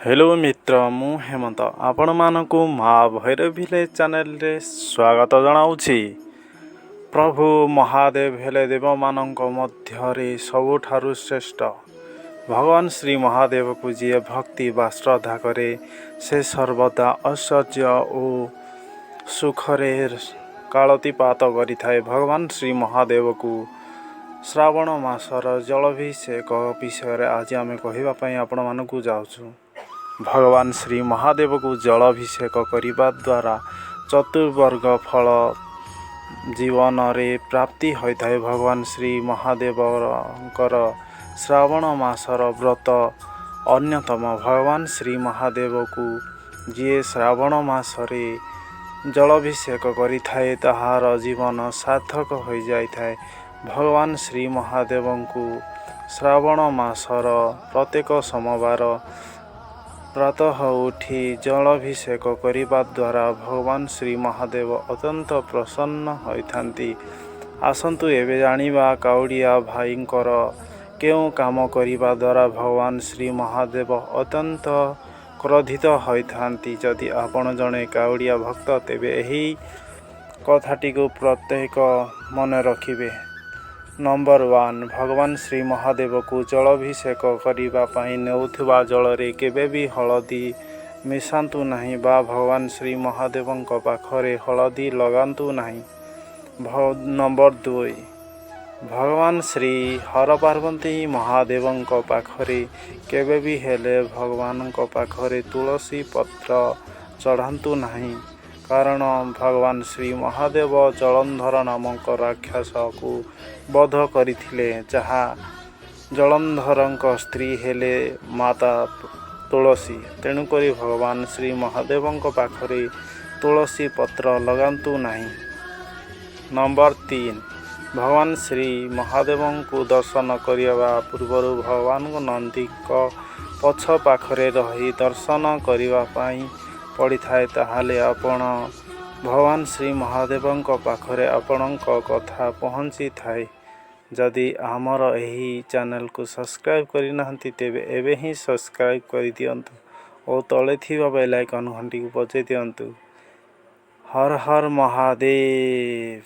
Hello मित्र मु हेमंत आपण मानकु माँ भैरव भिलेज चैनल रे स्वागत जनाऊँछि। प्रभु महादेव हेले देव मानक मध्यरे सबुठारु श्रेष्ठ। भगवान श्री महादेव को जी भक्ति व श्रद्धा करे से सर्वदा ऐश्वर्य और सुखरे कालतीपात करि थाए। भगवान श्री महादेव को श्रावण मासर जलाभिषेक विषय आज आम कहवाई आपण मानकु जाऊँ। भगवान श्री महादेव को जलाभिषेक करने द्वारा चतुर्वर्ग फल जीवन रे प्राप्ति होता है। भगवान श्री महादेवर श्रावण मासर व्रत अन्यतम। भगवान श्री महादेव को जी श्रावण मासरे जलाभिषेक करि थाए ताहार जीवन सार्थक हो जाए। भगवान श्री महादेव को श्रावण मासर प्रत्येक सोमवार प्रातः उठी जलाभिषेक करने द्वारा भगवान श्री महादेव अत्यंत प्रसन्न होइथांती। आसंतु एबे जानिबा काउडिया भाईंकर केउ काम करने द्वारा भगवान श्री महादेव अत्यंत क्रोधित होइथांती। जदि आपण जणे काउडिया भक्त तेबे एही कथाटी को प्रत्येक मन रखिबे। नंबर 1 भगवान श्री महादेव को जलाभिषेक करने नेउथुबा जलरे केबे भी हलदी मिसांतु नहीं बा भगवान श्री महादेव पाखरे हलदी लगांतु नहीं। नंबर 2 भगवान श्री हर पार्वती महादेव पाखरे केबे भी हेले भगवान पाखरे तुलसी पत्र चढ़ातु नहीं। कारण भगवान श्री महादेव जलंधर नामक राक्षस को वध करथिले, जहा जलंधर स्त्री हेले माता तुलसी। तेणुक भगवान श्री महादेव पाखरे तुलसी पत्र लगांतु नहीं। नंबर 3 भगवान श्री महादेव को दर्शन करने पूर्व भगवान नंदी पछ पाखरे रही दर्शन करने पड़ी थाए। ताहाले आपण भगवान श्री महादेव पाखरे आपण कथा पहुँची थाए। जदि आमर यही चैनल को सब्सक्राइब करना तेबे एबे ही सब्सक्राइब कर दियंतु और तले थिबा बेल आइकन घंटी को बजाई दियंतु। हर हर महादेव।